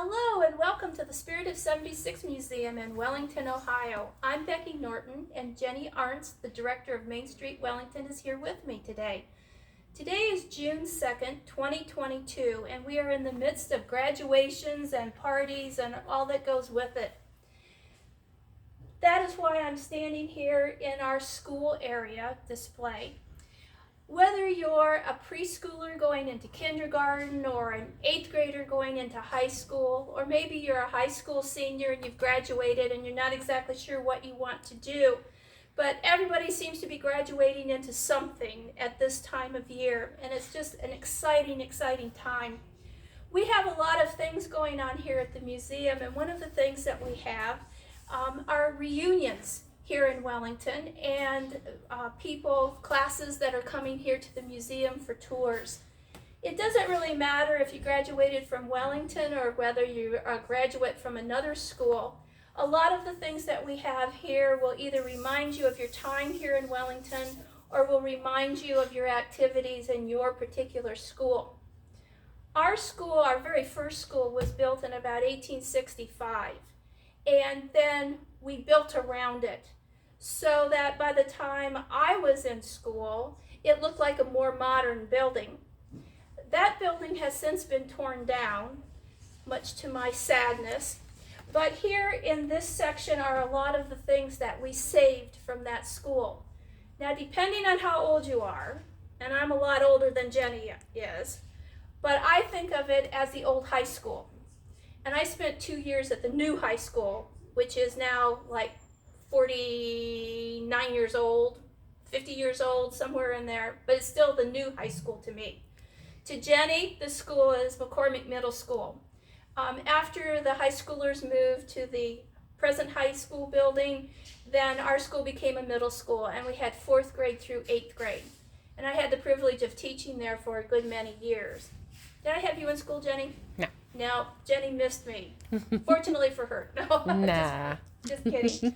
Hello and welcome to the Spirit of 76 Museum in Wellington, Ohio. I'm Becky Norton, and Jenny Arntz, the director of Main Street Wellington, is here with me today. Today is June 2nd, 2022, and we are in the midst of graduations and parties and all that goes with it. That is why I'm standing here in our school area display. Whether you're a preschooler going into kindergarten or an 8th grader going into high school, or maybe you're a high school senior and you've graduated and you're not exactly sure what you want to do, but everybody seems to be graduating into something at this time of year, and it's just an exciting time. We have a lot of things going on here at the museum, and one of the things that we have are reunions here in Wellington, and classes that are coming here to the museum for tours. It doesn't really matter if you graduated from Wellington or whether you're a graduate from another school. A lot of the things that we have here will either remind you of your time here in Wellington or will remind you of your activities in your particular school. Our school, our very first school, was built in about 1865, and then we built around it, so that by the time I was in school, it looked like a more modern building. That building has since been torn down, much to my sadness, but here in this section are a lot of the things that we saved from that school. Now, depending on how old you are, and I'm a lot older than Jenny is, but I think of it as the old high school. And I spent 2 years at the new high school, which is now like 49 years old, 50 years old, somewhere in there, but it's still the new high school to me. To Jenny, the school is McCormick Middle School. After the high schoolers moved to the present high school building, then our school became a middle school, and we had 4th grade through 8th grade. And I had the privilege of teaching there for a good many years. Did I have you in school, Jenny? No. No, Jenny missed me. Fortunately for her. No, Nah. just kidding.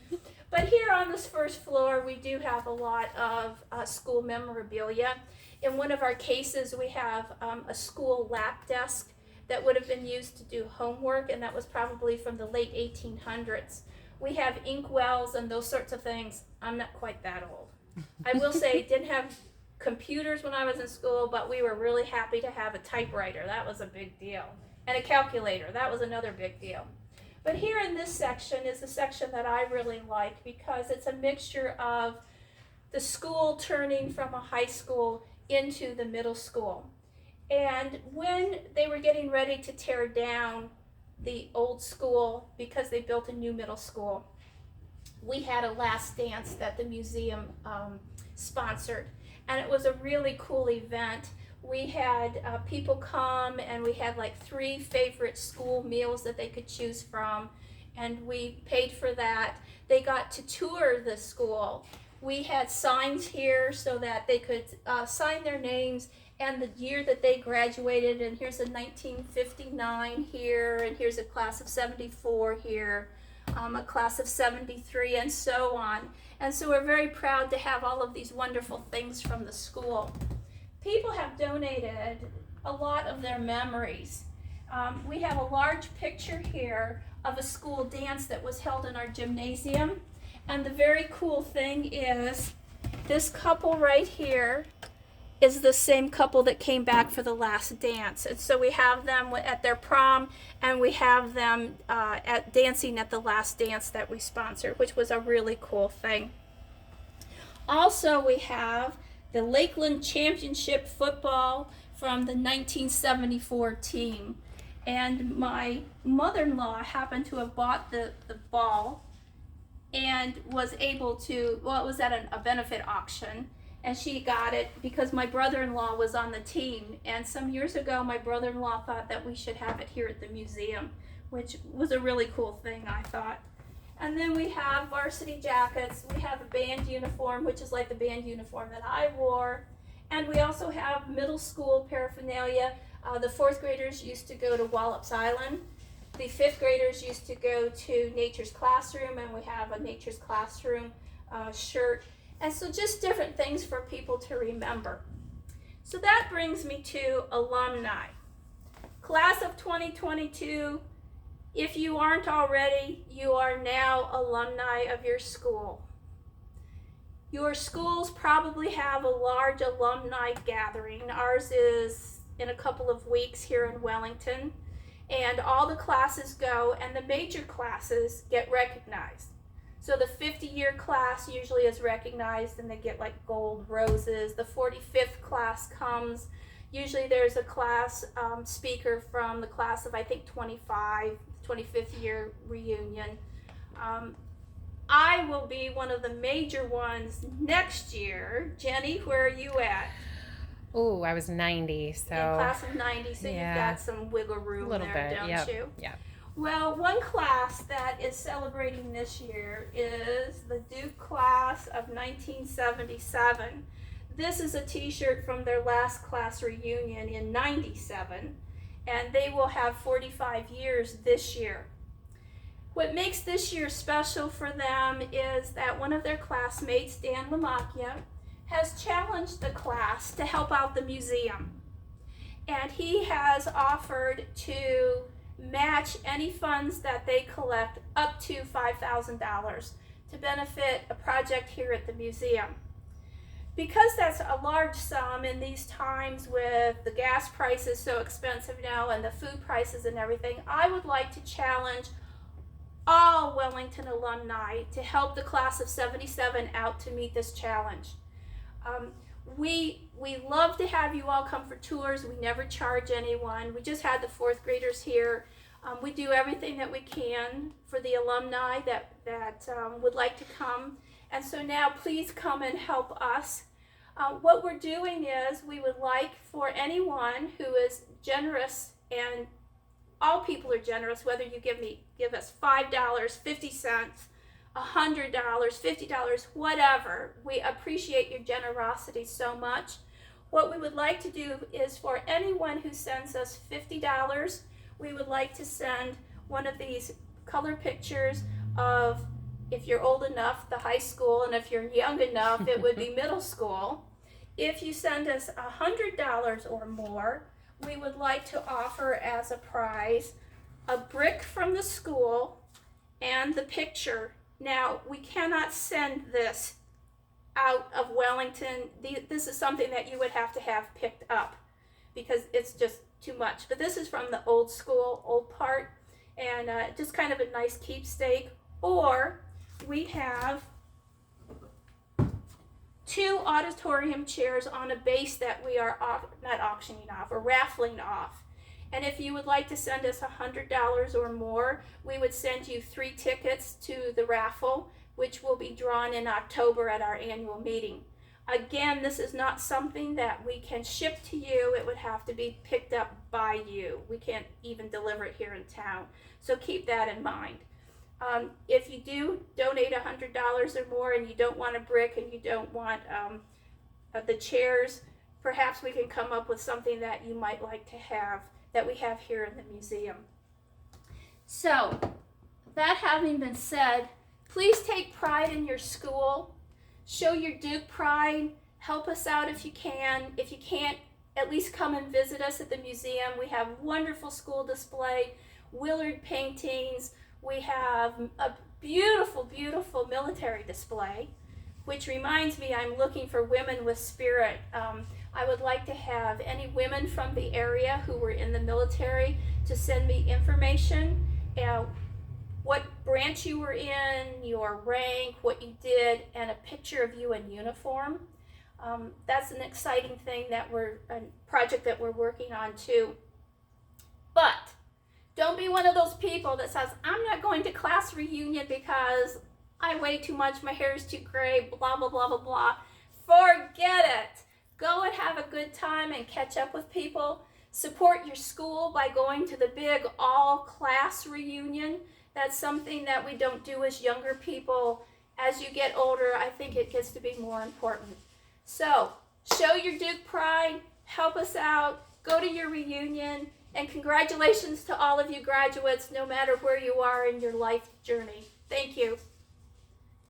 But here on this first floor, we do have a lot of school memorabilia. In one of our cases, we have a school lap desk that would have been used to do homework, and that was probably from the late 1800s. We have ink wells and those sorts of things. I'm not quite that old. I will say, didn't have computers when I was in school, but we were really happy to have a typewriter. That was a big deal. And a calculator. That was another big deal. But here in this section is the section that I really like, because it's a mixture of the school turning from a high school into the middle school. And when they were getting ready to tear down the old school because they built a new middle school, we had a last dance that the museum sponsored. And it was a really cool event. We had people come, and we had like 3 favorite school meals that they could choose from, and we paid for that. They got to tour the school. We had signs here so that they could sign their names and the year that they graduated, and here's a 1959 here, and here's a class of 74 here, a class of 73, and so on. And so we're very proud to have all of these wonderful things from the school. People have donated a lot of their memories. We have a large picture here of a school dance that was held in our gymnasium. And the very cool thing is, this couple right here is the same couple that came back for the last dance. And so we have them at their prom, and we have them dancing at the last dance that we sponsored, which was a really cool thing. Also, we have the Lakeland Championship football from the 1974 team. And my mother-in-law happened to have bought the ball and was able to, well, it was at a benefit auction, and she got it because my brother-in-law was on the team. And some years ago, my brother-in-law thought that we should have it here at the museum, which was a really cool thing, I thought. And then we have varsity jackets. We have a band uniform, which is like the band uniform that I wore. And we also have middle school paraphernalia. The 4th graders used to go to Wallops Island. The 5th graders used to go to Nature's Classroom, and we have a Nature's Classroom shirt. And so just different things for people to remember. So that brings me to alumni. Class of 2022, If you aren't already, you are now alumni of your school. Your schools probably have a large alumni gathering. Ours is in a couple of weeks here in Wellington, and all the classes go, and the major classes get recognized. So the 50-year class usually is recognized and they get like gold roses. The 45th class comes. Usually there's a class speaker from the class of, I think, 25, 25th year reunion. I will be one of the major ones next year. Jenny, where are you at? Oh, I was 90, so. In class of 90, so yeah. You've got some wiggle room there, don't yep. you? Yeah. Well, one class that is celebrating this year is the Duke class of 1977. This is a t-shirt from their last class reunion in 97, and they will have 45 years this year. What makes this year special for them is that one of their classmates, Dan LaMacchia, has challenged the class to help out the museum. And he has offered to match any funds that they collect up to $5,000 to benefit a project here at the museum. Because that's a large sum in these times with the gas prices so expensive now and the food prices and everything, I would like to challenge all Wellington alumni to help the class of 77 out to meet this challenge. We love to have you all come for tours. We never charge anyone. We just had the fourth graders here. We do everything that we can for the alumni that would like to come. And so now please come and help us. What we're doing is we would like for anyone who is generous, and all people are generous, whether you give us $5, $50, $100, $50, whatever. We appreciate your generosity so much. What we would like to do is for anyone who sends us $50, we would like to send one of these color pictures of, if you're old enough, the high school, and if you're young enough, it would be middle school. If you send us $100 or more, we would like to offer as a prize a brick from the school and the picture. Now, we cannot send this out of Wellington. This is something that you would have to have picked up because it's just too much. But this is from the old school, old part, and just kind of a nice keepsake. Or we have 2 auditorium chairs on a base that we are not auctioning off, or raffling off. And if you would like to send us $100 or more, we would send you 3 tickets to the raffle, which will be drawn in October at our annual meeting. Again, this is not something that we can ship to you. It would have to be picked up by you. We can't even deliver it here in town. So keep that in mind. If you do donate $100 or more and you don't want a brick and you don't want the chairs, perhaps we can come up with something that you might like to have that we have here in the museum. So, that having been said, please take pride in your school. Show your Duke pride. Help us out if you can. If you can't, at least come and visit us at the museum. We have wonderful school display, Willard paintings. We have a beautiful, beautiful military display, which reminds me I'm looking for women with spirit. I would like to have any women from the area who were in the military to send me information, what branch you were in, your rank, what you did, and a picture of you in uniform. That's an exciting thing a project that we're working on too. But don't be one of those people that says, I'm not going to class reunion because I weigh too much, my hair is too gray, blah, blah, blah, blah, blah. Forget it. Go and have a good time and catch up with people. Support your school by going to the big all-class reunion. That's something that we don't do as younger people. As you get older, I think it gets to be more important. So, show your Duke pride, help us out, go to your reunion, and congratulations to all of you graduates, no matter where you are in your life journey. Thank you.